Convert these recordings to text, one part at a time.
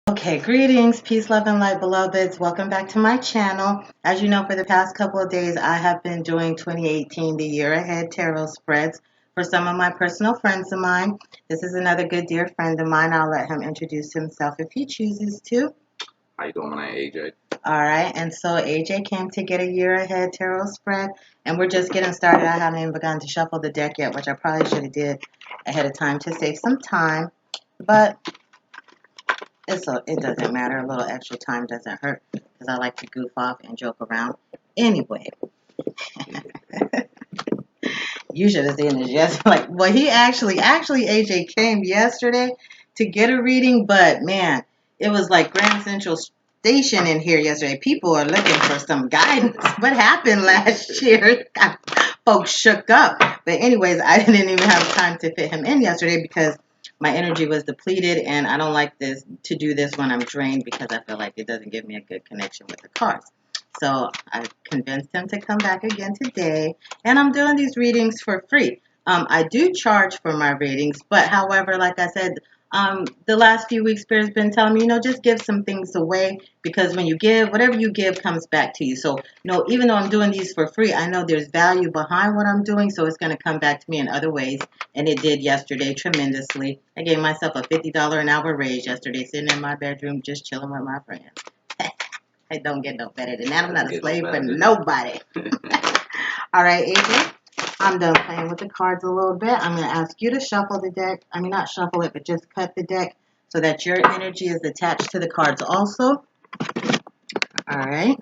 Okay, greetings, peace, love, and light, beloveds. Welcome back to my channel. As you know, for the past couple of days, I have been doing 2018, the year ahead tarot spreads for some of my personal friends of mine. This is another good dear friend of mine. I'll let him introduce himself if he chooses to. How you doing? My name AJ. All right, and so AJ came to get a year ahead tarot spread, and we're just getting started. I haven't even begun to shuffle the deck yet, which I probably should have did ahead of time to save some time, but it doesn't matter. A little extra time doesn't hurt because I like to goof off and joke around. Anyway, you should have seen this yesterday. Well, he actually, AJ came yesterday to get a reading, but man, it was like Grand Central Station in here yesterday. People are looking for some guidance. What happened last year? Got folks shook up. But anyways, I didn't even have time to fit him in yesterday because my energy was depleted, and I don't like this to do this when I'm drained because I feel like it doesn't give me a good connection with the cards. So I convinced him to come back again today, and I'm doing these readings for free. I do charge for my readings, but however, like I said, the last few weeks, Spirit's been telling me, just give some things away because when you give, whatever you give comes back to you. So, even though I'm doing these for free, I know there's value behind what I'm doing, so it's going to come back to me in other ways, and it did yesterday tremendously. I gave myself a $50 an hour raise yesterday, sitting in my bedroom just chilling with my friends. I don't get no better than that. I'm not a slave for nobody. All right, AJ. I'm done playing with the cards a little bit. I'm going to ask you to shuffle the deck. I mean, not shuffle it, but just cut the deck so that your energy is attached to the cards also. All right.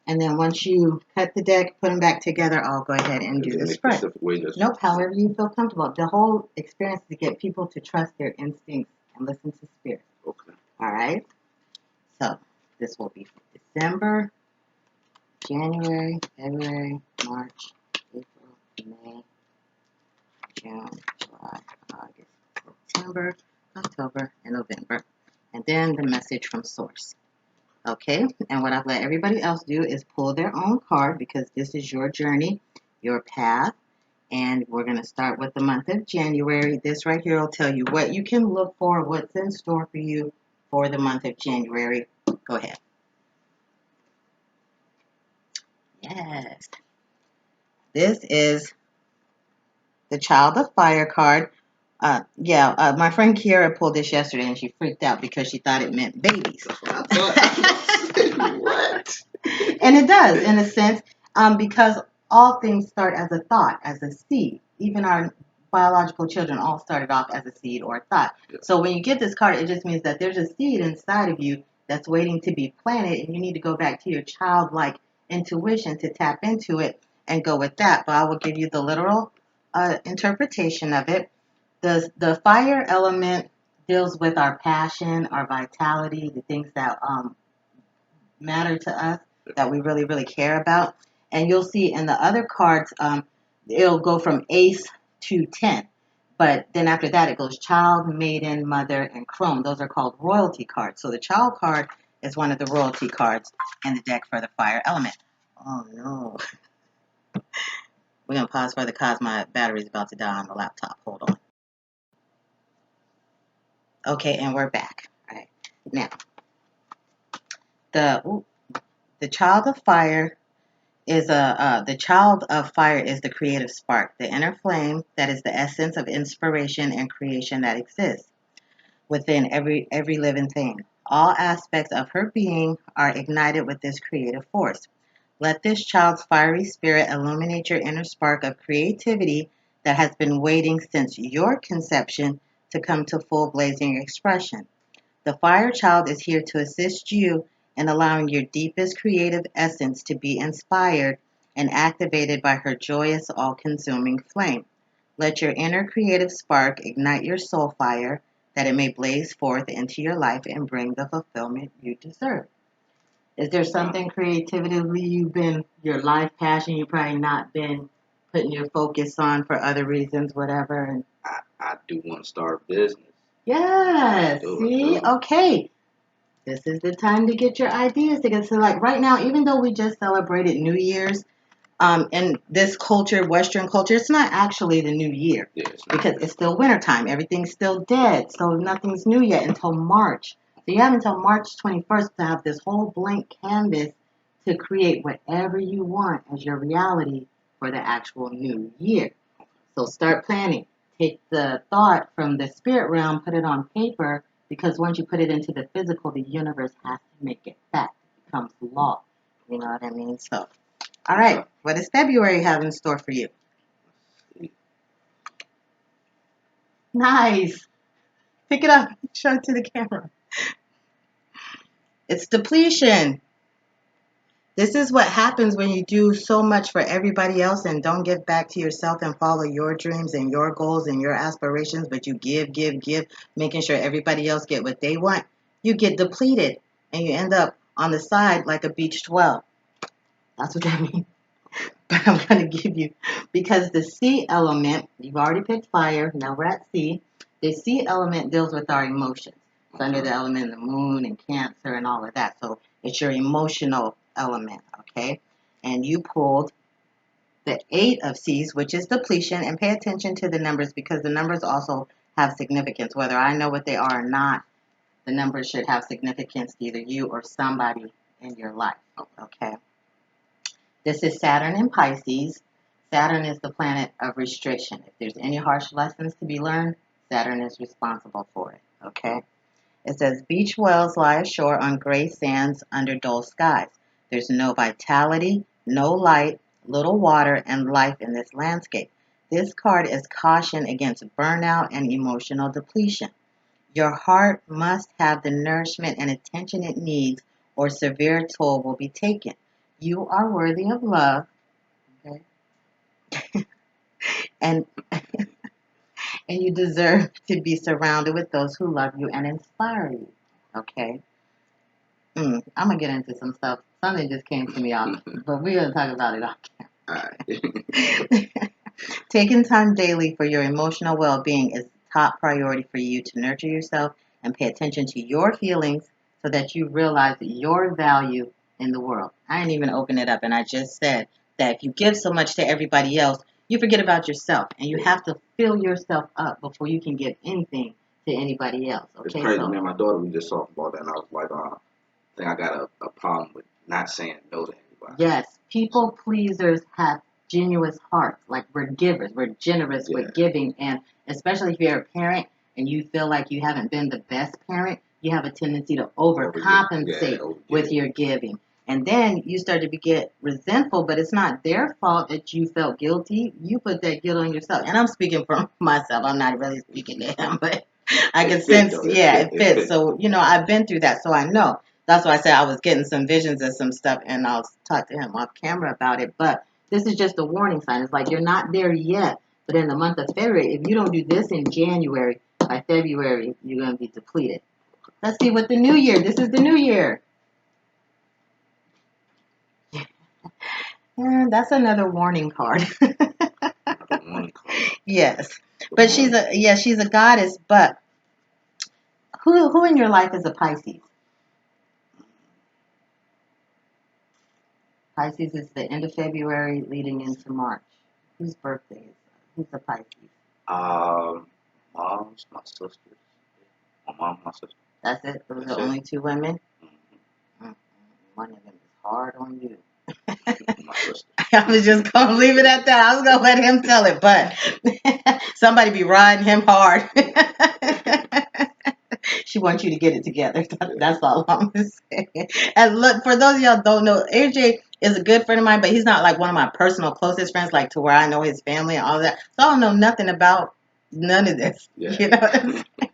And then once you cut the deck, put them back together, I'll go ahead and do the spread. Nope, however you feel comfortable. The whole experience is to get people to trust their instincts and listen to spirit. Okay. All right. So this will be for December, January, February, March, April, May, June, July, August, September, October, and November. And then the message from Source. Okay, and what I've let everybody else do is pull their own card because this is your journey, your path. And we're going to start with the month of January. This right here will tell you what you can look for, what's in store for you for the month of January. Go ahead. Yes. This is the Child of Fire card. My friend Kiara pulled this yesterday and she freaked out because she thought it meant babies. That's what I thought. What? And it does, in a sense, because all things start as a thought, as a seed. Even our biological children all started off as a seed or a thought. Yeah. So when you get this card, it just means that there's a seed inside of you that's waiting to be planted, and you need to go back to your childlike intuition to tap into it and go with that. But I will give you the literal interpretation of it. The fire element deals with our passion, our vitality, the things that matter to us that we really, really care about. And you'll see in the other cards, it'll go from ace to 10. But then after that, it goes child, maiden, mother, and crone. Those are called royalty cards. So the child card is one of the royalty cards in the deck for the fire element. Oh, no. We're going to pause for the cause my battery's about to die on the laptop. Hold on. Okay, and we're back. All right. Now, the child of fire is the child of fire is the creative spark, the inner flame that is the essence of inspiration and creation that exists within every living thing. All aspects of her being are ignited with this creative force. Let this child's fiery spirit illuminate your inner spark of creativity that has been waiting since your conception to come to full blazing expression. The fire child is here to assist you in allowing your deepest creative essence to be inspired and activated by her joyous, all consuming flame. Let your inner creative spark ignite your soul fire that it may blaze forth into your life and bring the fulfillment you deserve. Is there something creatively you've been, your life passion, you've probably not been putting your focus on for other reasons, whatever? And I do want to start a business. yes, see? Okay. This is the time to get your ideas together. So, like right now, even though we just celebrated New Year's, in this culture, Western culture, it's not actually the new year because it's still wintertime. Everything's still dead. So nothing's new yet until March. So you have until March 21st to have this whole blank canvas to create whatever you want as your reality for the actual new year. So start planning. Take the thought from the spirit realm, put it on paper, because once you put it into the physical, the universe has to make it fact. It becomes law. You know what I mean? So, all right. What does February have in store for you? Nice. Pick it up. Show it to the camera. It's depletion. This is what happens when you do so much for everybody else and don't give back to yourself and follow your dreams and your goals and your aspirations, but you give, making sure everybody else get what they want. You get depleted and you end up on the side like a beached well. That's what that means. But I'm going to give you, because the sea element, you've already picked fire, now we're at sea. The sea element deals with our emotions. It's under the element of the moon and Cancer and all of that. So it's your emotional element, okay? And you pulled the 8 of C's, which is depletion, and pay attention to the numbers because the numbers also have significance. Whether I know what they are or not, the numbers should have significance to either you or somebody in your life, okay? This is Saturn in Pisces. Saturn is the planet of restriction. If there's any harsh lessons to be learned, Saturn is responsible for it, okay? It says, beach wells lie ashore on gray sands under dull skies. There's no vitality, no light, little water, and life in this landscape. This card is caution against burnout and emotional depletion. Your heart must have the nourishment and attention it needs, or severe toll will be taken. You are worthy of love, okay? and and you deserve to be surrounded with those who love you and inspire you, okay? I'm gonna get into some stuff. Something just came to me off, but we're gonna talk about it off camera. Taking time daily for your emotional well-being is top priority for you to nurture yourself and pay attention to your feelings so that you realize your value in the world. I didn't even open it up, and I just said that if you give so much to everybody else, you forget about yourself, and you have to fill yourself up before you can give anything to anybody else. Okay, it's crazy. Me and my daughter, we just talked about that, and I was like, I think I got a problem with not saying no to anybody. Yes, people pleasers have genuine hearts. Like we're givers, we're generous with giving, and especially if you're a parent and you feel like you haven't been the best parent, you have a tendency to overcompensate with your giving. And then you start to get resentful, but it's not their fault that you felt guilty. You put that guilt on yourself. And I'm speaking from myself. I'm not really speaking to him, but I can sense, it fits. So, I've been through that, so I know. That's why I said I was getting some visions of some stuff, and I'll talk to him off camera about it. But this is just a warning sign. It's like you're not there yet, but in the month of February, if you don't do this in January, by February, you're going to be depleted. Let's see what the new year. This is the new year. That's another warning card. Yes, but she's a goddess. But who in your life is a Pisces? Pisces is the end of February leading into March. Whose birthday is that? Who's a Pisces? Mom's, my sisters. My mom, my sister. That's it? Those are the only 2 women? Mm-hmm. One of them is hard on you. My sister. I was just going to leave it at that. I was going to let him tell it, but somebody be riding him hard. She wants you to get it together. That's all I'm going to say. And look, for those of y'all who don't know, AJ is a good friend of mine, but he's not like one of my personal closest friends, like to where I know his family and all that. So I don't know nothing about none of this. You know what I'm saying?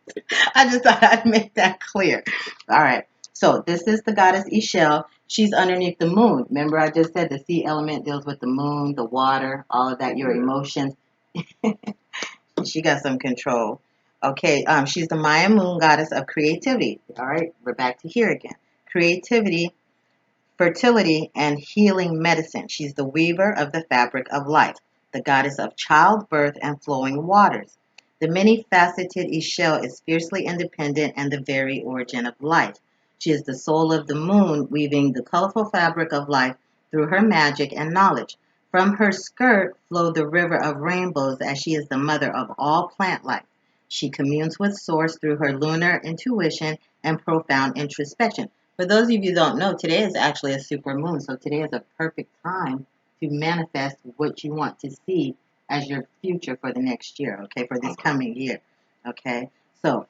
I just thought I'd make that clear. All right. So this is the goddess Ishel. She's underneath the moon. Remember I just said the sea element deals with the moon, the water, all of that, your emotions. She got some control. Okay, she's the Maya moon goddess of creativity. All right, we're back to here again. Creativity, fertility, and healing medicine. She's the weaver of the fabric of life, the goddess of childbirth and flowing waters. The many-faceted Ishel is fiercely independent and the very origin of life. She is the soul of the moon, weaving the colorful fabric of life through her magic and knowledge. From her skirt flow the river of rainbows as she is the mother of all plant life. She communes with Source through her lunar intuition and profound introspection. For those of you who don't know, today is actually a super moon, so today is a perfect time to manifest what you want to see as your future for the next year, okay, for this coming year, okay? So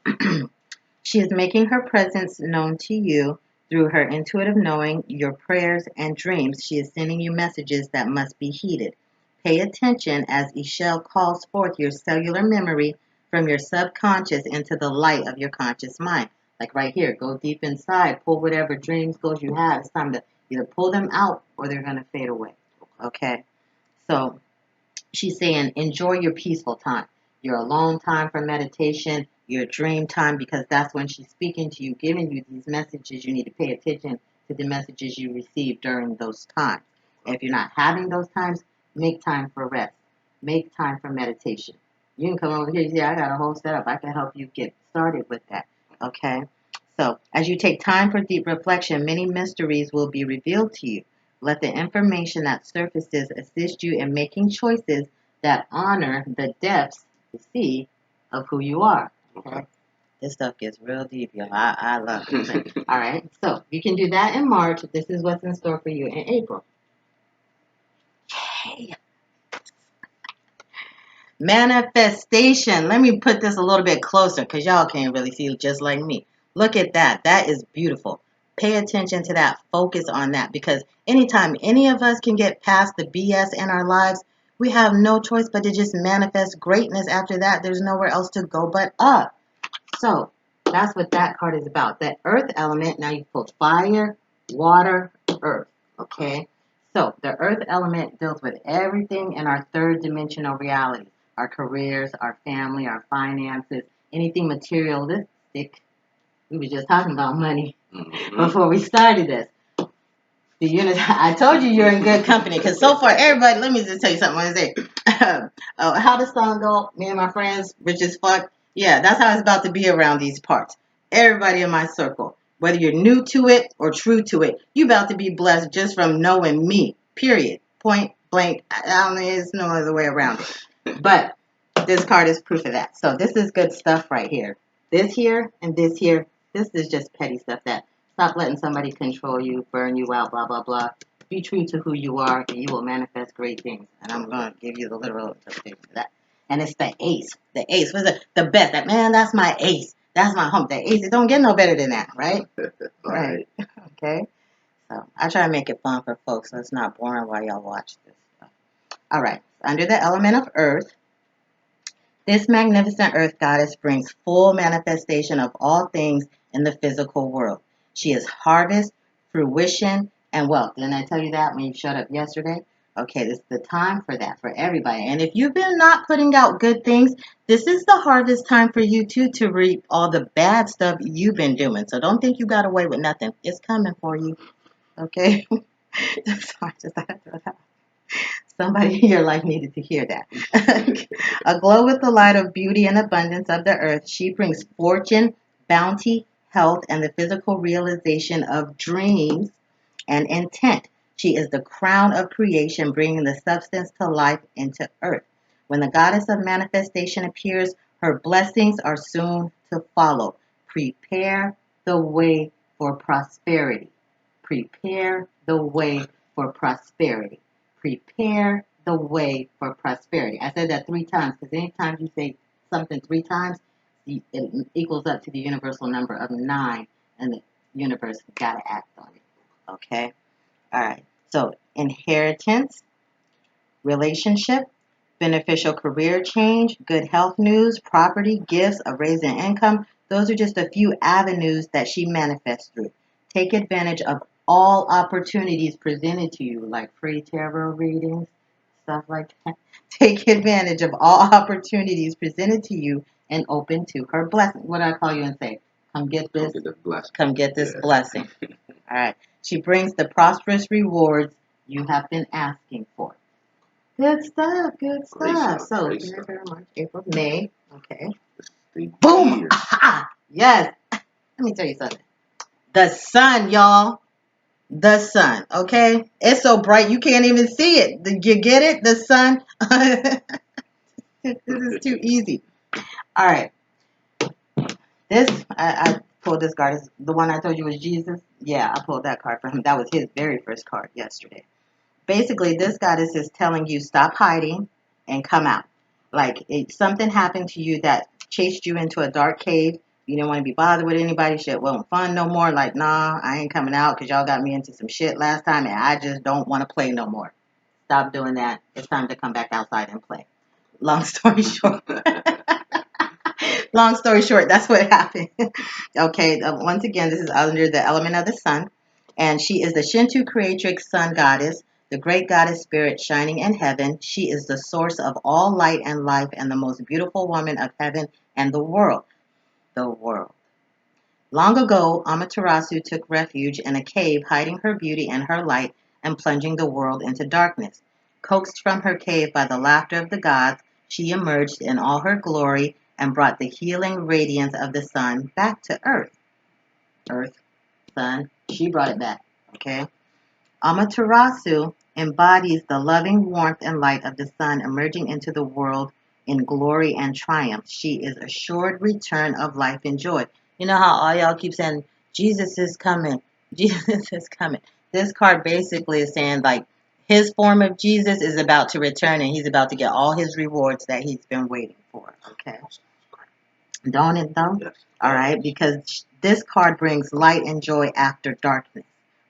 she is making her presence known to you through her intuitive knowing, your prayers, and dreams. She is sending you messages that must be heeded. Pay attention as Ishel calls forth your cellular memory from your subconscious into the light of your conscious mind. Like right here, go deep inside, pull whatever dreams, goals you have. It's time to either pull them out or they're going to fade away. Okay? So she's saying enjoy your peaceful time, your alone time for meditation, your dream time, because that's when she's speaking to you, giving you these messages. You need to pay attention to the messages you receive during those times. If you're not having those times, make time for rest. Make time for meditation. You can come over here. You say, I got a whole setup. I can help you get started with that. Okay? So, as you take time for deep reflection, many mysteries will be revealed to you. Let the information that surfaces assist you in making choices that honor the depths, the sea, of who you are. Okay? This stuff gets real deep, y'all. I love it. All right. So you can do that in March. This is what's in store for you in April. Okay. Manifestation. Let me put this a little bit closer because y'all can't really see just like me. Look at that. That is beautiful. Pay attention to that. Focus on that because anytime any of us can get past the BS in our lives, we have no choice but to just manifest greatness after that. There's nowhere else to go but up. So that's what that card is about. The earth element. Now you pulled fire, water, earth. Okay. So the earth element deals with everything in our third dimensional reality. Our careers, our family, our finances, anything materialistic. We were just talking about money before we started this. The unit, I told you you're in good company because so far everybody. Let me just tell you something. I want to say, how the song go? Me and my friends, rich as fuck. Yeah, that's how it's about to be around these parts. Everybody in my circle, whether you're new to it or true to it, you about to be blessed just from knowing me. Period. Point blank. I don't. There's no other way around it. But this card is proof of that. So this is good stuff right here. This here and this here. This is just petty stuff that stop letting somebody control you, burn you out, blah, blah, blah. Be true to who you are, and you will manifest great things. And I'm going to give you the literal interpretation of that. And it's the ace. The ace was the best. That man, that's my ace. That's my home. The ace. It don't get no better than that, right? Right. Okay. So I try to make it fun for folks so it's not boring while y'all watch this stuff. All right. Under the element of earth, this magnificent earth goddess brings full manifestation of all things in the physical world. She is harvest, fruition, and wealth. Didn't I tell you that when you showed up yesterday? Okay, this is the time for that for everybody. And if you've been not putting out good things, this is the harvest time for you too to reap all the bad stuff you've been doing. So don't think you got away with nothing. It's coming for you. Okay? Sorry, just had to throw that out. Somebody in your life needed to hear that. Aglow with the light of beauty and abundance of the earth, she brings fortune, bounty, health, and the physical realization of dreams and intent. She is the crown of creation, bringing the substance to life into earth. When the goddess of manifestation appears, her blessings are soon to follow. Prepare the way for prosperity. Prepare the way for prosperity. Prepare the way for prosperity. I said that 3 times because anytime you say something 3 times, it equals up to the universal number of 9, and the universe got to act on it. Okay? All right. So, inheritance, relationship, beneficial career change, good health news, property, gifts, a raise in income. Those are just a few avenues that she manifests through. Take advantage of all opportunities presented to you, like free tarot readings, stuff like that. Take advantage of all opportunities presented to you and open to her blessing. What do I call you and say? Come get this. Come get this blessing. All right. She brings the prosperous rewards you have been asking for. Good stuff. Good stuff. So, February, March, April, May. Okay. Boom. Aha. Yes. Let me tell you something. The sun, y'all. The sun. Okay. It's so bright you can't even see it. You get it? The sun. This is too easy. All right. This, I pulled this card. The one I told you was Jesus. Yeah, I pulled that card for him. That was his very first card yesterday. Basically, this goddess is telling you stop hiding and come out. Like something happened to you that chased you into a dark cave. You didn't want to be bothered with anybody. Shit wasn't fun no more. Like, nah, I ain't coming out because y'all got me into some shit last time and I just don't want to play no more. Stop doing that. It's time to come back outside and play. Long story short. Long story short, that's what happened. Okay, once again, this is under the element of the sun, and she is the Shinto creatrix sun goddess, the great goddess spirit shining in heaven. She is the source of all light and life, and the most beautiful woman of heaven and the world. The world. Long ago, Amaterasu took refuge in a cave, hiding her beauty and her light, and plunging the world into darkness. Coaxed from her cave by the laughter of the gods, she emerged in all her glory and brought the healing radiance of the sun back to Earth. Earth, sun, she brought it back. Okay? Amaterasu embodies the loving warmth and light of the sun emerging into the world in glory and triumph. She is assured return of life and joy. You know how all y'all keep saying, Jesus is coming, Jesus is coming. This card basically is saying, like, his form of Jesus is about to return and he's about to get all his rewards that he's been waiting for. Okay? Don't it though? Yes. All right, because this card brings light and joy after darkness.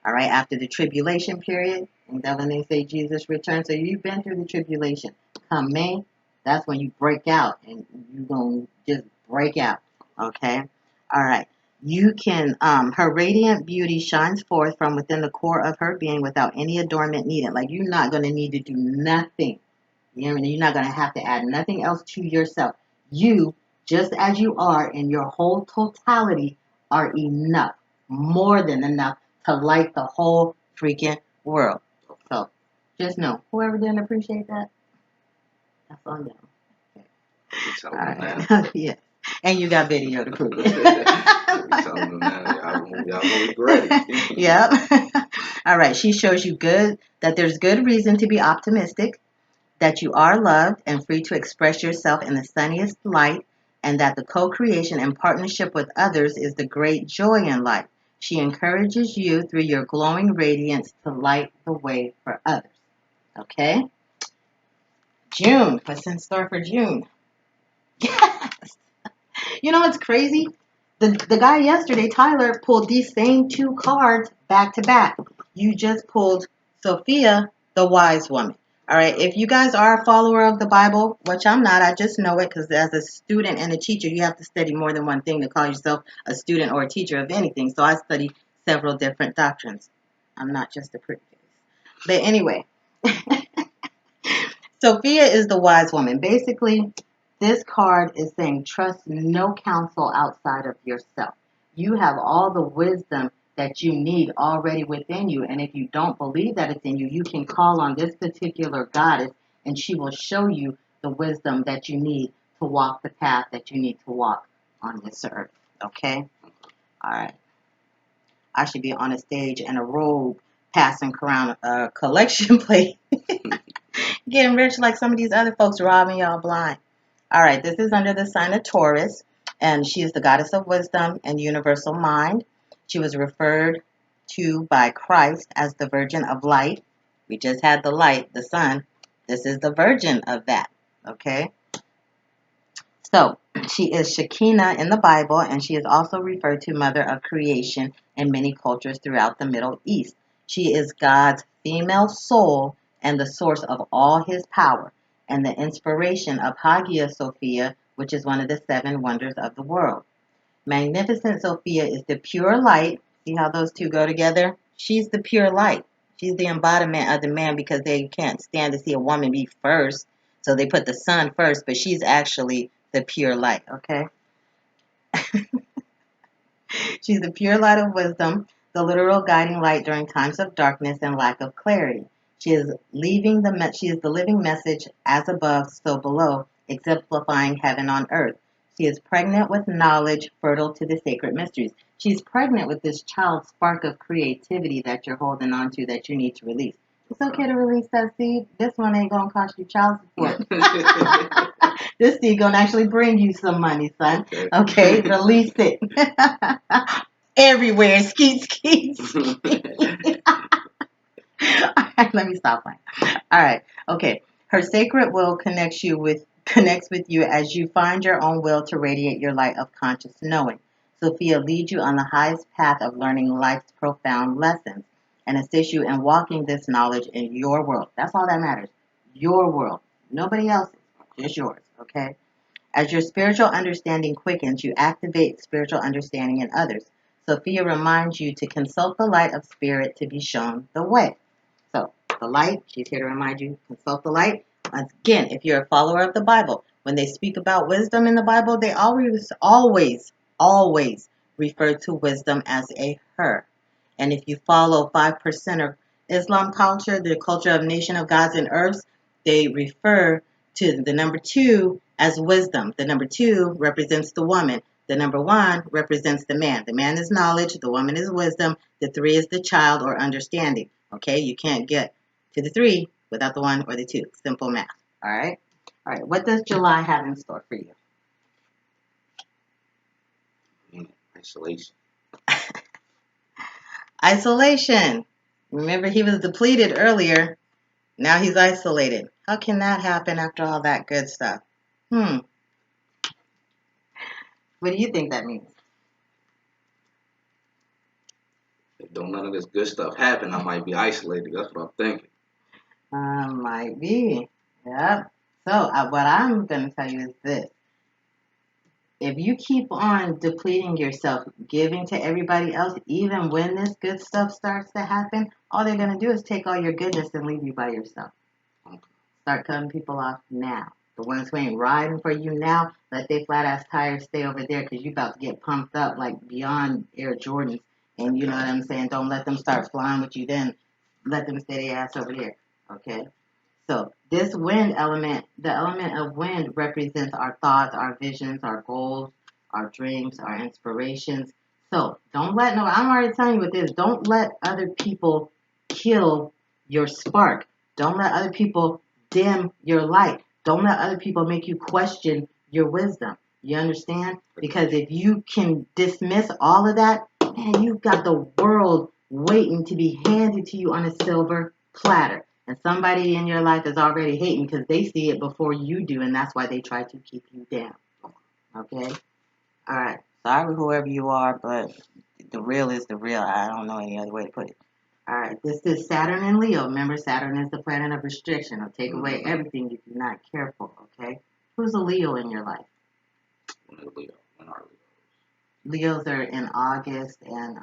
All right, after the tribulation period, and that when they say Jesus returns, so you've been through the tribulation. Come May, that's when you break out, and you're gonna just break out. Okay, all right. You can, her radiant beauty shines forth from within the core of her being without any adornment needed. Like you're not gonna need to do nothing. You know what I mean? You're not gonna have to add nothing else to yourself. You just as you are in your whole totality are enough, more than enough to light the whole freaking world. So just know, whoever didn't appreciate that, that's on them. Tell All them right. now. Yeah. And you got video to prove it. Tell them now. Y'all gonna regret it. Yep. All right. She shows you good that there's good reason to be optimistic, that you are loved and free to express yourself in the sunniest light, and that the co creation and partnership with others is the great joy in life. She encourages you through your glowing radiance to light the way for others. Okay? June. What's in store for June? Yes. You know what's crazy? The guy yesterday, Tyler, pulled these same two cards back to back. You just pulled Sophia, the wise woman. All right. If you guys are a follower of the Bible, which I'm not, I just know it because as a student and a teacher, you have to study more than one thing to call yourself a student or a teacher of anything. So I study several different doctrines. I'm not just a pretty face. But anyway, Sophia is the wise woman. Basically, this card is saying trust no counsel outside of yourself. You have all the wisdom that you need already within you. And if you don't believe that it's in you, you can call on this particular goddess and she will show you the wisdom that you need to walk the path that you need to walk on this earth. Okay? All right. I should be on a stage in a robe passing around a collection plate. Getting rich like some of these other folks robbing y'all blind. All right, this is under the sign of Taurus, and she is the goddess of wisdom and universal mind. She was referred to by Christ as the Virgin of Light. We just had the light, the sun. This is the virgin of that. Okay? So, she is Shekinah in the Bible, and she is also referred to Mother of Creation in many cultures throughout the Middle East. She is God's female soul and the source of all his power, and the inspiration of Hagia Sophia, which is one of the seven wonders of the world. Magnificent Sophia is the pure light. See how those two go together? She's the pure light. She's the embodiment of the man because they can't stand to see a woman be first. So they put the sun first, but she's actually the pure light, okay? She's the pure light of wisdom, the literal guiding light during times of darkness and lack of clarity. She is the living message as above, so below, exemplifying heaven on earth. She is pregnant with knowledge, fertile to the sacred mysteries. She's pregnant with this child spark of creativity that you're holding on to that you need to release. It's okay to release that seed. This one ain't gonna cost you child support. This seed gonna actually bring you some money, son. Okay. Okay, release it. Everywhere. Skeet, skeet, skeet. All right, let me stop playing. All right. Okay. Her sacred will connects with you as you find your own will to radiate your light of conscious knowing. Sophia leads you on the highest path of learning life's profound lessons and assists you in walking this knowledge in your world. That's all that matters. Your world. Nobody else's. Just yours. Okay? As your spiritual understanding quickens, you activate spiritual understanding in others. Sophia reminds you to consult the light of spirit to be shown the way. So, the light, she's here to remind you, consult the light. Again, if you're a follower of the Bible, when they speak about wisdom in the Bible, they always refer to wisdom as a her. And if you follow 5% of Islam culture, the culture of nation of gods and earths, they refer to the number two as wisdom. The number two represents the woman. The number one represents the man. The man is knowledge, the woman is wisdom, the three is the child or understanding. Okay, you can't get to the three without the one or the two. Simple math. All right. All right. What does July have in store for you? Isolation. Isolation. Remember, he was depleted earlier. Now he's isolated. How can that happen after all that good stuff? Hmm. What do you think that means? If don't none of this good stuff happen, I might be isolated. That's what I'm thinking. Might be. Yep. So, what I'm going to tell you is this. If you keep on depleting yourself, giving to everybody else, even when this good stuff starts to happen, all they're going to do is take all your goodness and leave you by yourself. Okay. Start cutting people off now. The ones who ain't riding for you now, let their flat ass tires stay over there because you about to get pumped up like beyond Air Jordans. And you know what I'm saying? Don't let them start flying with you then. Let them stay their ass over there. Okay? So this wind element, the element of wind represents our thoughts, our visions, our goals, our dreams, our inspirations. So don't let no, I'm already telling you what this, don't let other people kill your spark. Don't let other people dim your light. Don't let other people make you question your wisdom. You understand? Because if you can dismiss all of that, man, you've got the world waiting to be handed to you on a silver platter. And somebody in your life is already hating because they see it before you do, and that's why they try to keep you down. Okay? All right. Sorry, whoever you are, but the real is the real. I don't know any other way to put it. All right. This is Saturn and Leo. Remember, Saturn is the planet of restriction. It'll take away everything if you're not careful. Okay? Who's a Leo in your life? Leo. When are Leos are in August and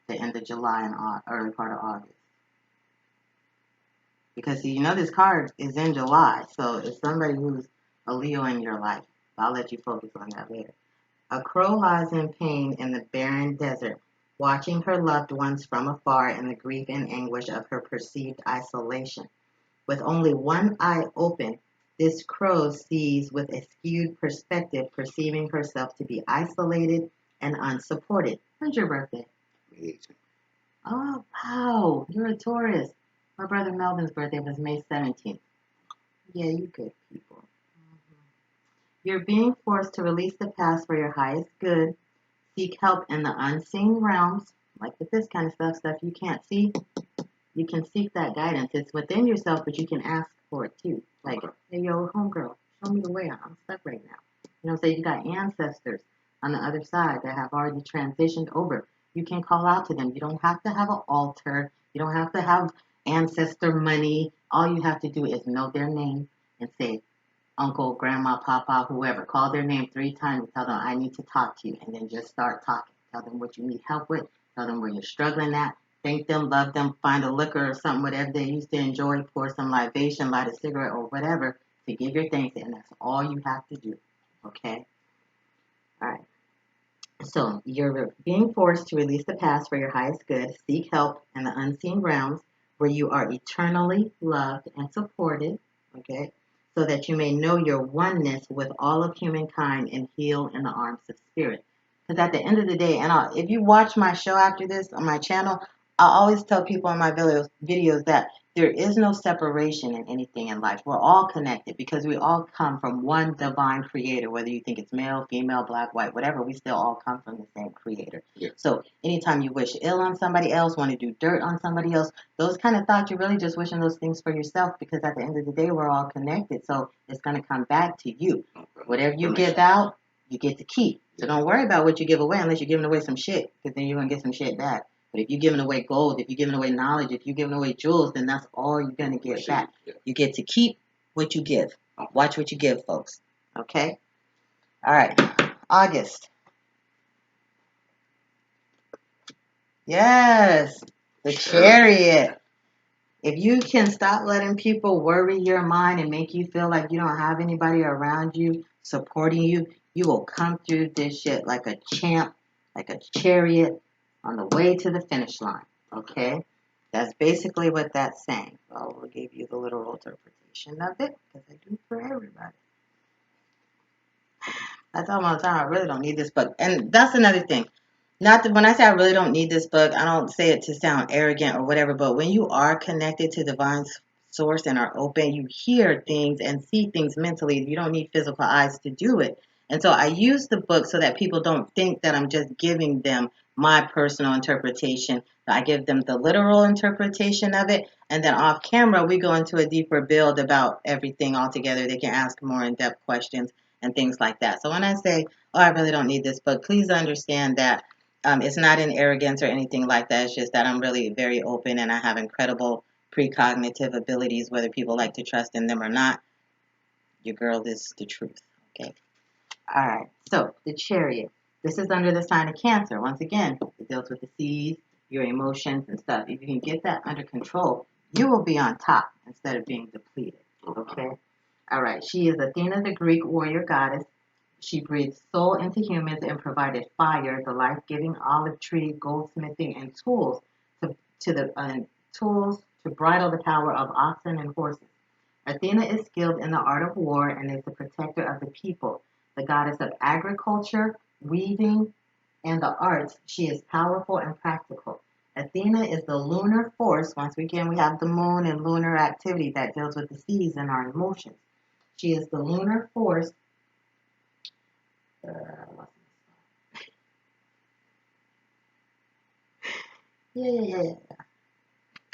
the end of July and early part of August. Because you know this card is in July, so it's somebody who's a Leo in your life. I'll let you focus on that later. A crow lies in pain in the barren desert, watching her loved ones from afar in the grief and anguish of her perceived isolation. With only one eye open, this crow sees with a skewed perspective, perceiving herself to be isolated and unsupported. When's your birthday? May 18th. Oh, wow. You're a Taurus. My brother Melvin's birthday was May 17th. Yeah, you good people. You're being forced to release the past for your highest good. Seek help in the unseen realms. Like with this kind of stuff you can't see, you can seek that guidance. It's within yourself, but you can ask for it too. Like, hey, yo, homegirl, show me the way. I'm stuck right now. You know, say you got ancestors on the other side that have already transitioned over. You can call out to them. You don't have to have an altar. You don't have to have ancestor money. All you have to do is know their name and say, uncle, grandma, papa, whoever. Call their name 3 times and tell them, I need to talk to you. And then just start talking. Tell them what you need help with. Tell them where you're struggling at. Thank them, love them, find a liquor or something, whatever they used to enjoy. Pour some libation, light a cigarette or whatever to give your thanks. And that's all you have to do. Okay? All right. So you're being forced to release the past for your highest good. Seek help in the unseen realms where you are eternally loved and supported. Okay? So that you may know your oneness with all of humankind and heal in the arms of spirit. Because at the end of the day, if you watch my show after this on my channel, I always tell people in my videos that There is no separation in anything in life. We're all connected because we all come from one divine creator, whether you think it's male, female, black, white, whatever, we still all come from the same creator. Yeah. So anytime you wish ill on somebody else, want to do dirt on somebody else, those kind of thoughts, you're really just wishing those things for yourself because at the end of the day, we're all connected. So it's going to come back to you. Okay. Whatever you That makes give sense. out, you get to keep. So don't worry about what you give away unless you're giving away some shit because then you're going to get some shit back. But if you're giving away gold, if you're giving away knowledge, if you're giving away jewels, then that's all you're going to get back. Yeah. You get to keep what you give. Okay. Watch what you give, folks. Okay? All right. August. Yes. The chariot. If you can stop letting people worry your mind and make you feel like you don't have anybody around you supporting you, you will come through this shit like a champ, like a chariot on the way to the finish line. Okay? That's basically what that's saying. So I will give you the literal interpretation of it because I do for everybody. I tell them all the time, I really don't need this book. And that's another thing. Not that when I say I really don't need this book, I don't say it to sound arrogant or whatever, but when you are connected to divine source and are open, you hear things and see things mentally. You don't need physical eyes to do it. And so I use the book so that people don't think that I'm just giving them my personal interpretation. I give them the literal interpretation of it. And then off camera, we go into a deeper build about everything altogether. They can ask more in depth questions and things like that. So when I say, oh, I really don't need this book, please understand that it's not in arrogance or anything like that. It's just that I'm really very open and I have incredible precognitive abilities, whether people like to trust in them or not. Your girl is the truth. Okay. All right. So the chariot. This is under the sign of Cancer. Once again, it deals with the seas, your emotions and stuff. If you can get that under control, you will be on top instead of being depleted. Okay. All right. She is Athena, the Greek warrior goddess. She breathed soul into humans and provided fire, the life-giving olive tree, goldsmithing, and tools to bridle the power of oxen and horses. Athena is skilled in the art of war and is the protector of the people. The goddess of agriculture, weaving, and the arts, she is powerful and practical. Athena is the lunar force. Once again, we have the moon and lunar activity that deals with the seas and our emotions. She is the lunar force. Uh, yeah.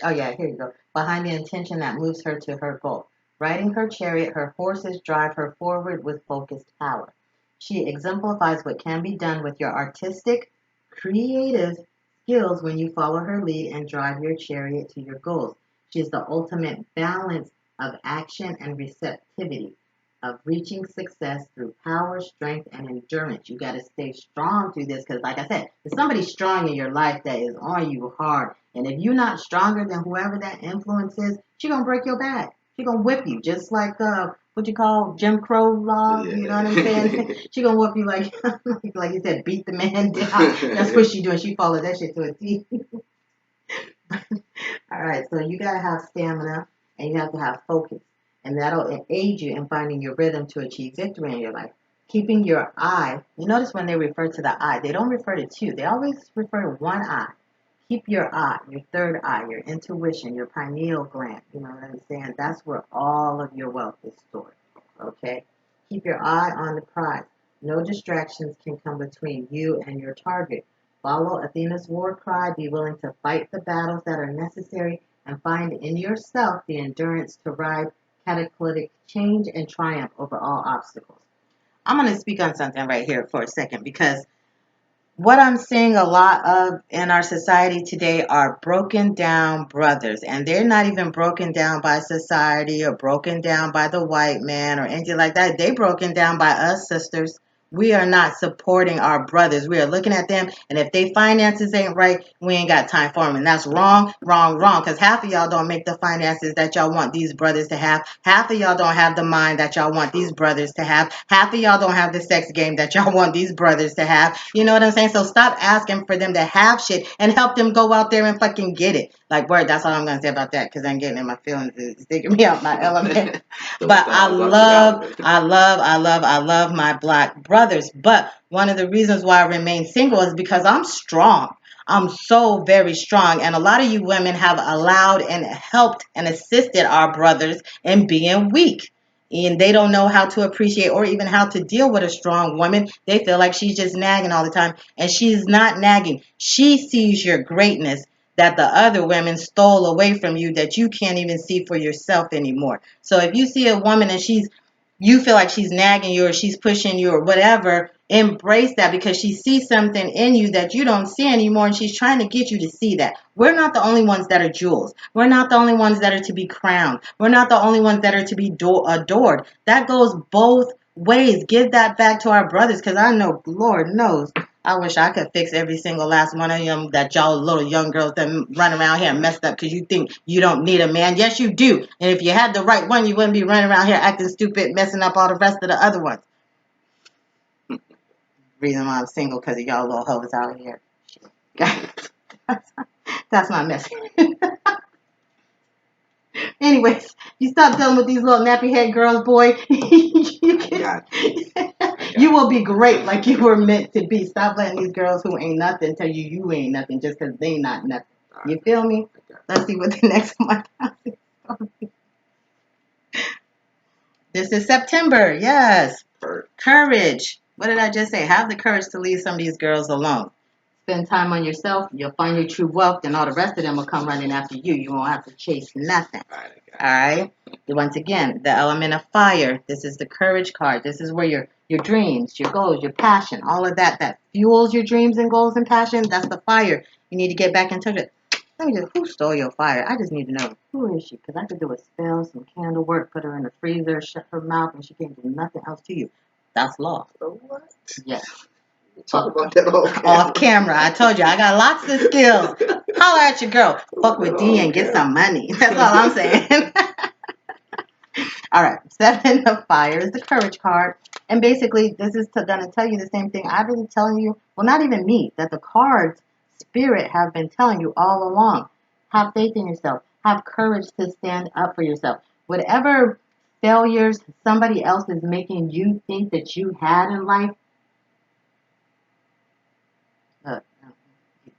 Oh, yeah, here you go. Behind the intention that moves her to her goal. Riding her chariot, her horses drive her forward with focused power. She exemplifies what can be done with your artistic, creative skills when you follow her lead and drive your chariot to your goals. She is the ultimate balance of action and receptivity, of reaching success through power, strength, and endurance. You got to stay strong through this because, like I said, there's somebody strong in your life that is on you hard. And if you're not stronger than whoever that influence is, she gonna break your back. She gonna whip you, just like what you call Jim Crow law. Yeah. You know what I'm saying? She gonna whip you like like you said, beat the man down. That's what she doing. She followed that shit to a T. All right, so you gotta have stamina and you have to have focus, and that'll aid you in finding your rhythm to achieve victory in your life. Keeping your eye. You notice when they refer to the eye, they don't refer to two. They always refer to one eye. Keep your eye, your third eye, your intuition, your pineal gland. You know what I'm saying? That's where all of your wealth is stored. Okay? Keep your eye on the prize. No distractions can come between you and your target. Follow Athena's war cry. Be willing to fight the battles that are necessary and find in yourself the endurance to ride cataclysmic change and triumph over all obstacles. I'm going to speak on something right here for a second because what I'm seeing a lot of in our society today are broken down brothers, and they're not even broken down by society or broken down by the white man or anything like that. They broken down by us sisters. We are not supporting our brothers. We are looking at them, and if they finances ain't right, we ain't got time for them. And that's wrong, wrong, wrong. Because half of y'all don't make the finances that y'all want these brothers to have. Half of y'all don't have the mind that y'all want these brothers to have. Half of y'all don't have the sex game that y'all want these brothers to have. You know what I'm saying? So stop asking for them to have shit and help them go out there and fucking get it. Like, word, that's all I'm going to say about that because I'm getting in my feelings. It's taking me out my element. But I love my black brothers. But one of the reasons why I remain single is because I'm strong. I'm so very strong. And a lot of you women have allowed and helped and assisted our brothers in being weak. And they don't know how to appreciate or even how to deal with a strong woman. They feel like she's just nagging all the time. And she's not nagging. She sees your greatness that the other women stole away from you that you can't even see for yourself anymore. So if you see a woman and you feel like she's nagging you or she's pushing you or whatever, embrace that because she sees something in you that you don't see anymore and she's trying to get you to see that. We're not the only ones that are jewels. We're not the only ones that are to be crowned. We're not the only ones that are to be adored. That goes both ways. Give that back to our brothers because I know, Lord knows, I wish I could fix every single last one of them that y'all little young girls that run around here messed up because you think you don't need a man. Yes, you do. And if you had the right one, you wouldn't be running around here acting stupid, messing up all the rest of the other ones. Reason why I'm single because of y'all little hoes out here. That's my message. Anyways, you stop dealing with these little nappy head girls, boy. You will be great like you were meant to be. Stop letting these girls who ain't nothing tell you you ain't nothing just because they not nothing. You feel me? Let's see what the next one is. This is September. Yes. Courage. What did I just say? Have the courage to leave some of these girls alone. Spend time on yourself. You'll find your true wealth, and all the rest of them will come running after you. You won't have to chase nothing. All right. Once again, the element of fire. This is the courage card. This is where your dreams, your goals, your passion, all of that fuels your dreams and goals and passion. That's the fire. You need to get back in touch with. Let me just. Who stole your fire? I just need to know who is she because I could do a spell, some candle work, put her in the freezer, shut her mouth, and she can't do nothing else to you. That's law. What? Yes. Talk about that off camera. I told you I got lots of skills. Holler at your girl. Fuck with D and get some money. That's all I'm saying. All right. 7 of Fire is the courage card. And basically, this is going to tell you the same thing I've been telling you. Well, not even me. That the cards, spirit, have been telling you all along. Have faith in yourself. Have courage to stand up for yourself. Whatever failures somebody else is making you think that you had in life, look,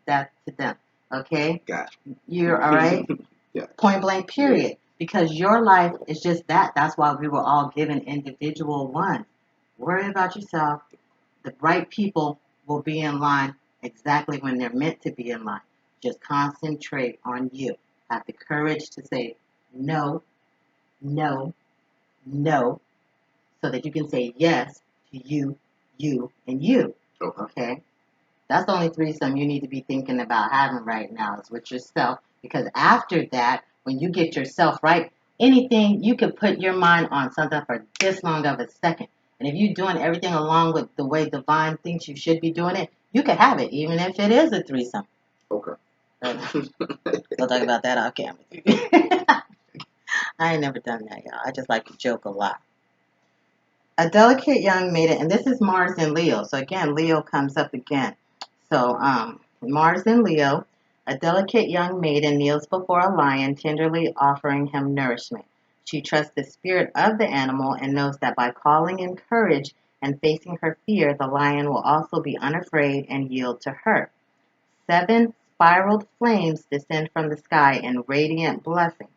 that's to them. Okay? Gotcha. You're all right? Yeah. Point blank, period. Because your life is just that. That's why we were all given individual ones. Worry about yourself. The right people will be in line exactly when they're meant to be in line. Just concentrate on you. Have the courage to say no, no, no, so that you can say yes to you, and you. Okay? That's the only threesome you need to be thinking about having right now is with yourself. Because after that, when you get yourself right, anything you could put your mind on something for this long of a second. And if you're doing everything along with the way divine thinks you should be doing it, you could have it, even if it is a threesome. Okay. We'll talk about that off camera. I ain't never done that, y'all. I just like to joke a lot. A delicate young maiden, and this is Mars and Leo. So again, Leo comes up again. So Mars and Leo, a delicate young maiden kneels before a lion, tenderly offering him nourishment. She trusts the spirit of the animal and knows that by calling in courage and facing her fear, the lion will also be unafraid and yield to her. 7 spiraled flames descend from the sky in radiant blessing.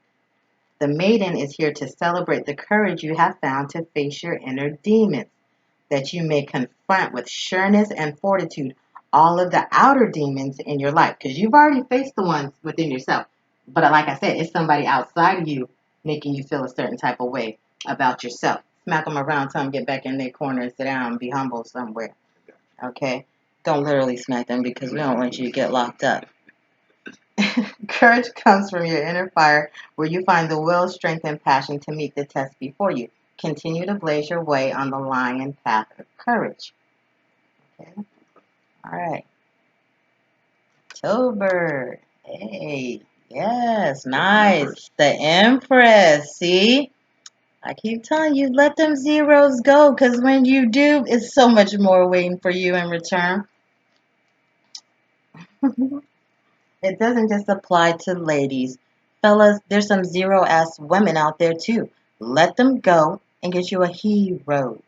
The maiden is here to celebrate the courage you have found to face your inner demons, that you may confront with sureness and fortitude all of the outer demons in your life. Because you've already faced the ones within yourself. But like I said, it's somebody outside of you making you feel a certain type of way about yourself. Smack them around, tell them get back in their corner and sit down and be humble somewhere. Okay? Don't literally smack them because we don't want you to get locked up. Courage comes from your inner fire where you find the will, strength, and passion to meet the test before you. Continue to blaze your way on the lion path of courage. Okay? All right. October. Hey. Yes. Nice. The Empress. See? I keep telling you, let them zeros go because when you do, it's so much more waiting for you in return. It doesn't just apply to ladies. Fellas, there's some zero-ass women out there too. Let them go and get you a hero.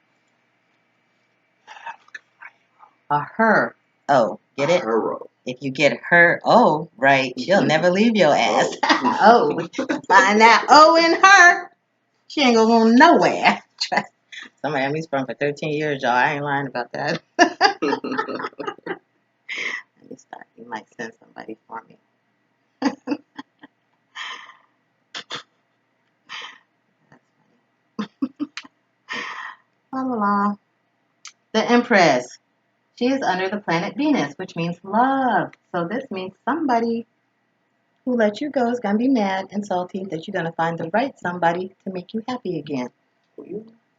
A her. Oh, get it? Hero. If you get her O right, she'll never leave your ass. Oh. Find that O in her. She ain't gonna go nowhere. Somebody had me sprung for 13 years, y'all. I ain't lying about that. Let me start. You might send somebody for me. La la la. The Empress. She is under the planet Venus, which means love. So this means somebody who let you go is gonna be mad and salty that you're gonna find the right somebody to make you happy again.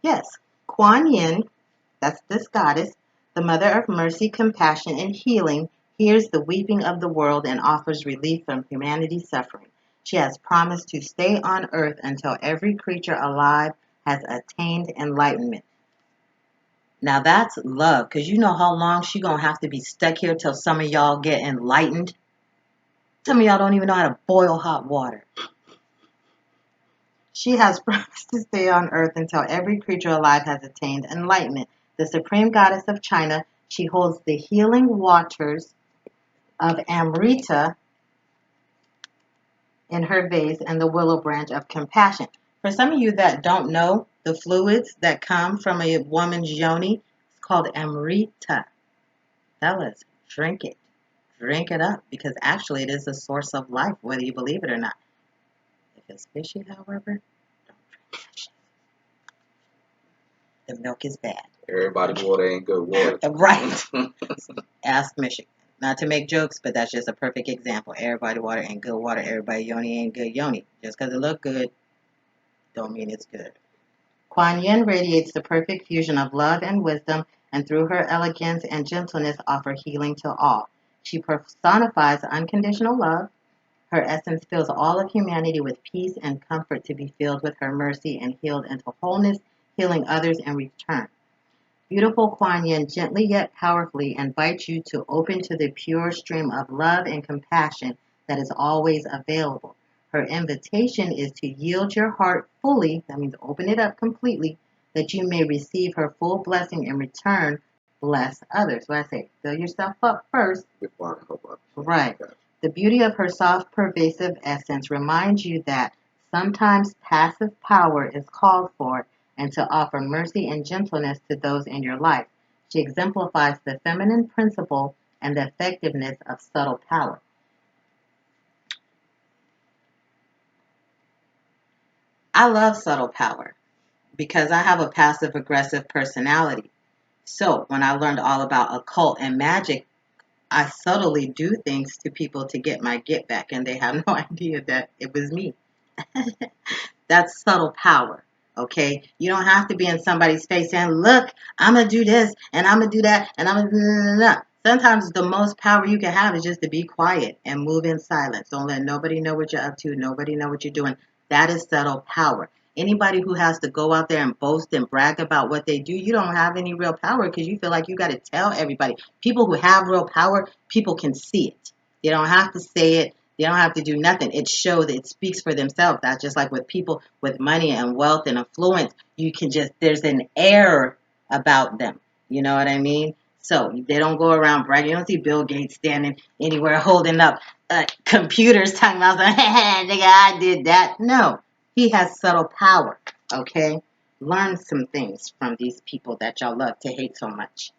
Yes. Kuan Yin, that's this goddess, the mother of mercy, compassion, and healing, hears the weeping of the world and offers relief from humanity's suffering. She has promised to stay on earth until every creature alive has attained enlightenment. Now that's love, because you know how long she gonna have to be stuck here till some of y'all get enlightened. Some of y'all don't even know how to boil hot water. She has promised to stay on earth until every creature alive has attained enlightenment. The supreme goddess of China, she holds the healing waters of Amrita in her vase and the willow branch of compassion. For some of you that don't know, the fluids that come from a woman's yoni, it's called Amrita. Fellas, drink it. Drink it up because actually it is a source of life, whether you believe it or not. If it's fishy, however, don't drink that shit. The milk is bad. Everybody water ain't good water. Right. Ask Michigan. Not to make jokes, but that's just a perfect example. Everybody water ain't good water. Everybody yoni ain't good yoni. Just because it look good, don't mean it's good. Kuan Yin radiates the perfect fusion of love and wisdom, and through her elegance and gentleness offer healing to all. She personifies unconditional love. Her essence fills all of humanity with peace and comfort to be filled with her mercy and healed into wholeness, healing others in return. Beautiful Kuan Yin gently yet powerfully invites you to open to the pure stream of love and compassion that is always available. Her invitation is to yield your heart fully, that means open it up completely, that you may receive her full blessing in return, bless others. What I say, fill yourself up first. Right. The beauty of her soft, pervasive essence reminds you that sometimes passive power is called for and to offer mercy and gentleness to those in your life. She exemplifies the feminine principle and the effectiveness of subtle power. I love subtle power because I have a passive aggressive personality. So when I learned all about occult and magic, I subtly do things to people to get my get back, and they have no idea that it was me. That's subtle power. Okay, you don't have to be in somebody's face saying, "Look, I'm gonna do this and I'm gonna do that and I'm gonna." No. Sometimes the most power you can have is just to be quiet and move in silence. Don't let nobody know what you're up to. Nobody know what you're doing. That is subtle power. Anybody who has to go out there and boast and brag about what they do, you don't have any real power because you feel like you got to tell everybody. People who have real power, people can see it. They don't have to say it. They don't have to do nothing. It shows, it speaks for themselves. That's just like with people with money and wealth and influence. You can just, there's an air about them. You know what I mean? So they don't go around bragging. You don't see Bill Gates standing anywhere holding up computers talking about, nigga, I did that. No, he has subtle power. Okay? Learn some things from these people that y'all love to hate so much.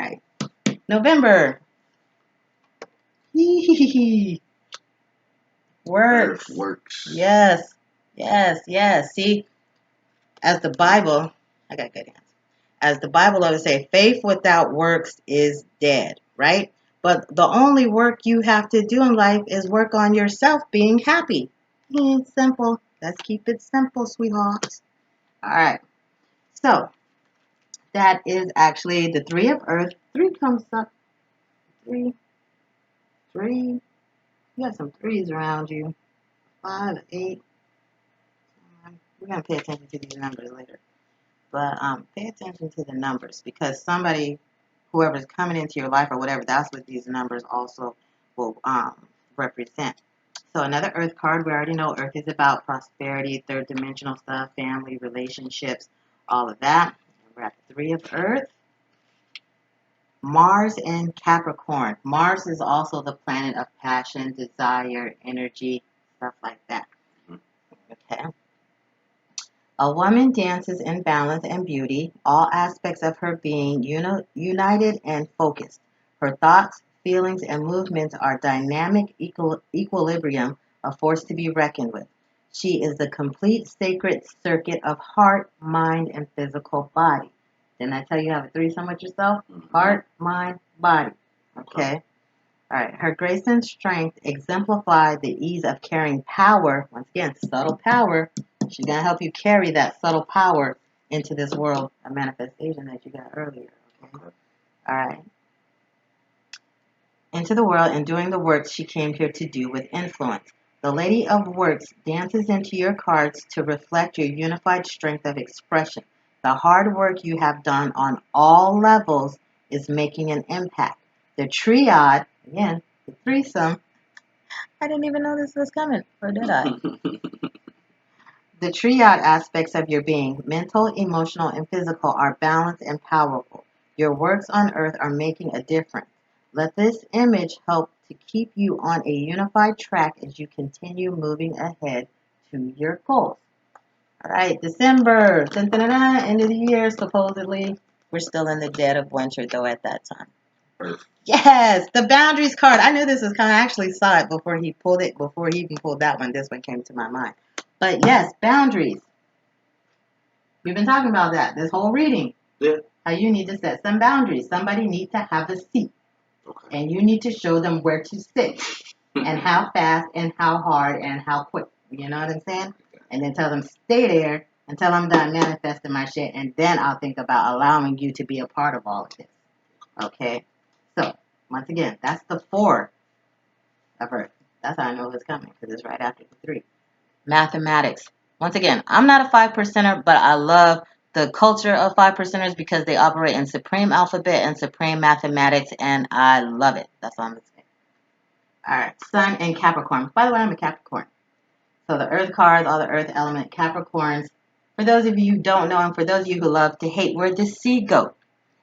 All right. November. Works. Works. Yes. Yes. Yes. See, as the Bible, I got good hands. As the Bible always say, faith without works is dead, right? But the only work you have to do in life is work on yourself being happy. It's simple. Let's keep it simple, sweethearts. All right. So that is actually the three of earth. Three comes up. Three. Three. You got some threes around you. 5, 8. We're going to pay attention to these numbers later. But pay attention to the numbers because somebody, whoever's coming into your life or whatever, that's what these numbers also will represent. So another Earth card, we already know Earth is about prosperity, third dimensional stuff, family, relationships, all of that. We're at the Three of Earth. Mars and Capricorn. Mars is also the planet of passion, desire, energy, stuff like that. Mhm. Okay. A woman dances in balance and beauty, all aspects of her being united and focused. Her thoughts, feelings, and movements are dynamic equilibrium, a force to be reckoned with. She is the complete sacred circuit of heart, mind, and physical body. Didn't I tell you have a threesome with yourself? Mhm. Heart, mind, body. Okay. Okay. All right. Her grace and strength exemplify the ease of carrying power. Once again, subtle power. She's going to help you carry that subtle power into this world of manifestation that you got earlier. Okay. Okay. All right. Into the world and doing the work she came here to do with influence. The Lady of Works dances into your cards to reflect your unified strength of expression. The hard work you have done on all levels is making an impact. The triad, again, the threesome, I didn't even know this was coming, or did I? The triad aspects of your being, mental, emotional, and physical, are balanced and powerful. Your works on earth are making a difference. Let this image help to keep you on a unified track as you continue moving ahead to your goals. All right, December, dun, dun, dun, dun, end of the year, supposedly. We're still in the dead of winter, though, at that time. Earth. Yes, the boundaries card. I knew this was coming. I actually saw it before he pulled it, before he even pulled that one. This one came to my mind. But yes, boundaries. We've been talking about that this whole reading. Yeah. How you need to set some boundaries. Somebody needs to have a seat, Okay. and you need to show them where to sit, and how fast, and how hard, and how quick. You know what I'm saying? And then tell them stay there until I'm done manifesting my shit, and then I'll think about allowing you to be a part of all of this. Okay? So, once again, that's the 4 of Earth. That's how I know it's coming, because it's right after the 3. Mathematics. Once again, I'm not a 5%er, but I love the culture of 5%ers because they operate in supreme alphabet and supreme mathematics, and I love it. That's all I'm going to say. All right, Sun and Capricorn. By the way, I'm a Capricorn. So the Earth cards, all the Earth element Capricorns. For those of you who don't know, and for those of you who love to hate, we're the sea goat.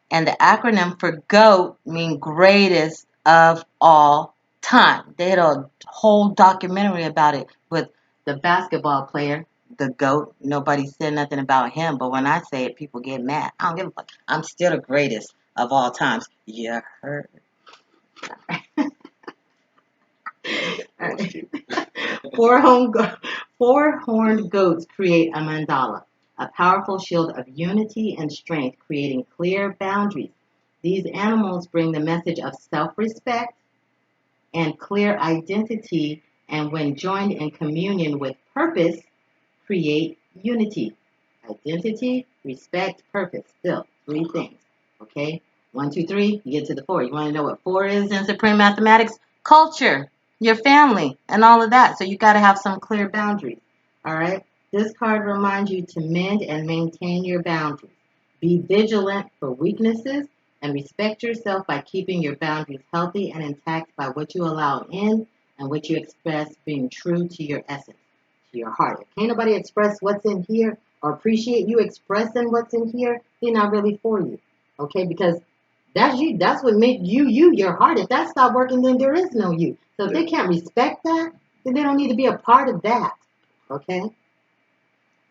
And the acronym for GOAT means greatest of all time. They had a whole documentary about it with the basketball player, the GOAT. Nobody said nothing about him, but when I say it, people get mad. I don't give a fuck. I'm still the greatest of all times. You heard. That was cute. Four-horned goats create a mandala, a powerful shield of unity and strength, creating clear boundaries. These animals bring the message of self-respect and clear identity, and when joined in communion with purpose, create unity. Identity, respect, purpose. Still, 3 things. Okay? 1, 2, 3, you get to the 4. You want to know what 4 is in supreme mathematics? Culture, your family, and all of that. So you got to have some clear boundaries. All right? This card reminds you to mend and maintain your boundaries. Be vigilant for weaknesses and respect yourself by keeping your boundaries healthy and intact by what you allow in and what you express, being true to your essence, to your heart. If can't nobody express what's in here or appreciate you expressing what's in here, they're not really for you. Okay? Because that's you. That's what makes you, your heart. If that stopped working, then there is no you. So if they can't respect that, then they don't need to be a part of that. Okay?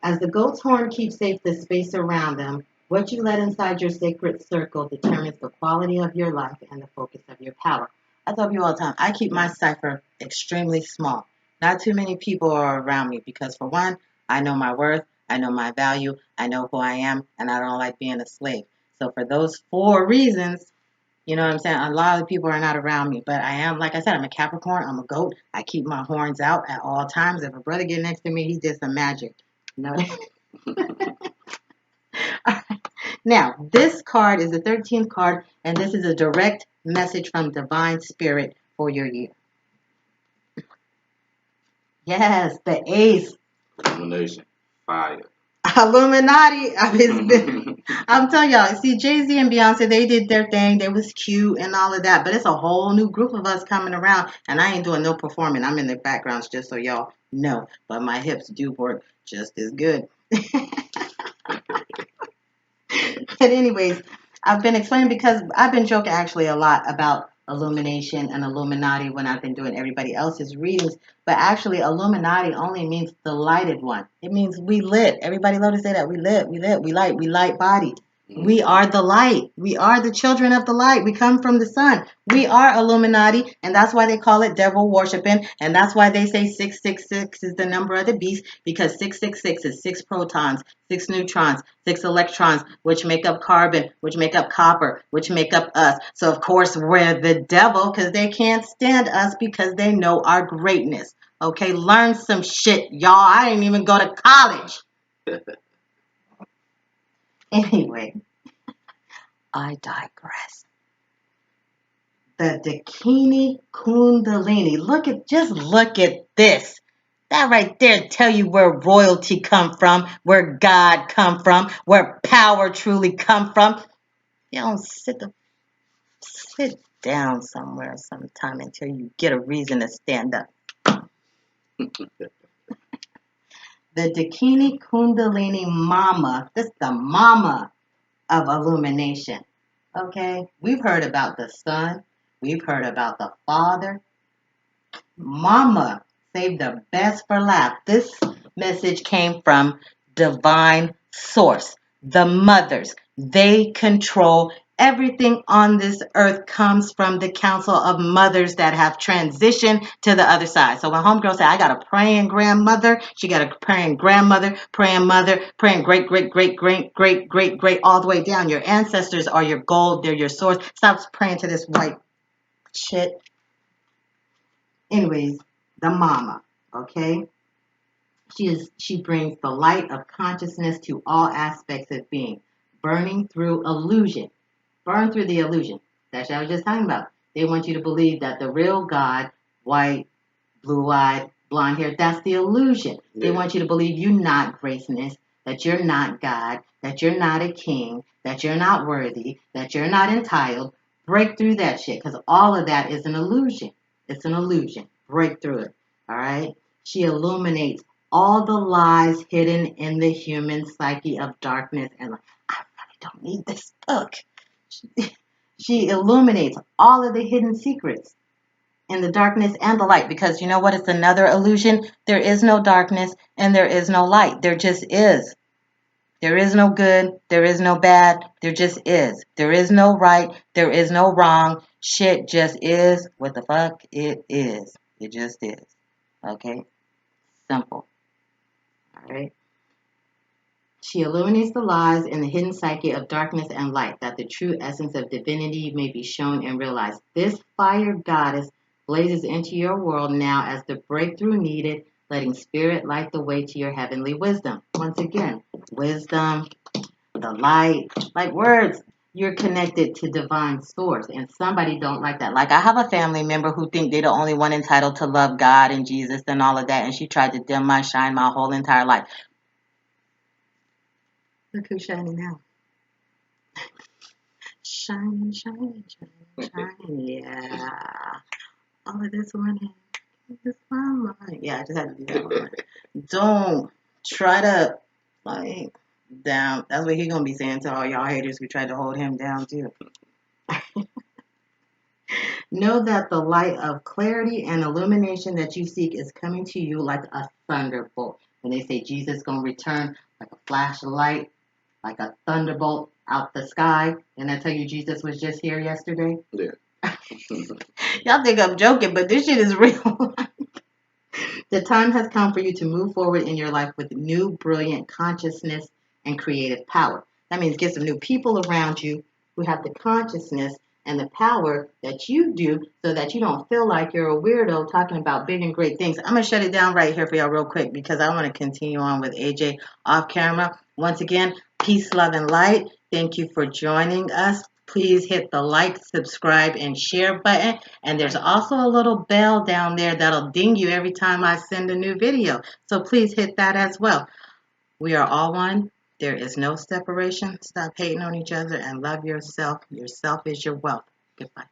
As the goat's horn keeps safe the space around them, what you let inside your sacred circle determines the quality of your life and the focus of your power. I tell you all the time, I keep my cipher extremely small. Not too many people are around me because, for one, I know my worth, I know my value, I know who I am, and I don't like being a slave. So, for those 4 reasons, you know what I'm saying? A lot of people are not around me, but I am, like I said, I'm a Capricorn, I'm a goat. I keep my horns out at all times. If a brother get next to me, he did some magic. You know Now, this card is the 13th card, and this is a direct message from Divine Spirit for your year. Yes, the ace. Illumination. Fire. Illuminati. I'm telling y'all, see, Jay-Z and Beyonce, they did their thing. They was cute and all of that, but it's a whole new group of us coming around, and I ain't doing no performing. I'm in the backgrounds just so y'all know, but my hips do work just as good. But anyways, I've been explaining because I've been joking actually a lot about illumination and Illuminati when I've been doing everybody else's readings. But actually, Illuminati only means the lighted one. It means we lit. Everybody love to say that. We lit, we light body. We are the light. We are the children of the light. We come from the sun. We are Illuminati, and that's why they call it devil worshiping. And that's why they say 666 is the number of the beast, because 666 is 6 protons, 6 neutrons, 6 electrons, which make up carbon, which make up copper, which make up us. So, of course, we're the devil because they can't stand us because they know our greatness. Okay, learn some shit, y'all. I didn't even go to college. Anyway, I digress. The Dakini Kundalini. Look at this. That right there tell you where royalty come from, where God come from, where power truly come from. You don't sit down somewhere sometime until you get a reason to stand up. The Dakini Kundalini Mama. This is the mama of illumination. Okay? We've heard about the Son. We've heard about the Father. Mama saved the best for last. This message came from divine source. The mothers, they control everything on this earth comes from the council of mothers that have transitioned to the other side. So when homegirl said, I got a praying grandmother, she got a praying grandmother, praying mother, praying great, great, great, great, great, great, great, all the way down. Your ancestors are your gold. They're your source. Stop praying to this white shit. Anyways, the mama, okay? She brings the light of consciousness to all aspects of being, burning through illusion. Burn through the illusion. That's what I was just talking about. They want you to believe that the real God, white, blue-eyed, blonde hair, that's the illusion. Yeah. They want you to believe you're not greatness, that you're not God, that you're not a king, that you're not worthy, that you're not entitled. Break through that shit, because all of that is an illusion. It's an illusion. Break through it. All right? She illuminates all the lies hidden in the human psyche of darkness and light. I really don't need this book. She illuminates all of the hidden secrets in the darkness and the light, because you know what? It's another illusion. There is no darkness and there is no light. There just is. There is no good. There is no bad. There just is. There is no right. There is no wrong. Shit just is what the fuck it is. It just is. Okay? Simple. All right? She illuminates the lies in the hidden psyche of darkness and light, that the true essence of divinity may be shown and realized. This fire goddess blazes into your world now as the breakthrough needed, letting spirit light the way to your heavenly wisdom. Once again, wisdom, the light, like words. You're connected to divine source, and somebody don't like that. Like I have a family member who think they're the only one entitled to love God and Jesus and all of that, and she tried to dim my shine my whole entire life. Look who's shining now. Shining, shining, shining, shining. Yeah. All of this morning. This one morning. Yeah, I just had to do that one. Don't try to, like, down. That's what he's going to be saying to all y'all haters who tried to hold him down, too. Know that the light of clarity and illumination that you seek is coming to you like a thunderbolt. When they say Jesus going to return like a flash of light, like a thunderbolt out the sky. And I tell you, Jesus was just here yesterday. Yeah. Y'all think I'm joking, but this shit is real. The time has come for you to move forward in your life with new, brilliant consciousness and creative power. That means get some new people around you who have the consciousness and the power that you do, so that you don't feel like you're a weirdo talking about big and great things. I'm going to shut it down right here for y'all real quick because I want to continue on with AJ off camera. Once again, peace, love, and light. Thank you for joining us. Please hit the like, subscribe, and share button. And there's also a little bell down there that'll ding you every time I send a new video. So please hit that as well. We are all one. There is no separation. Stop hating on each other and love yourself. Yourself is your wealth. Goodbye.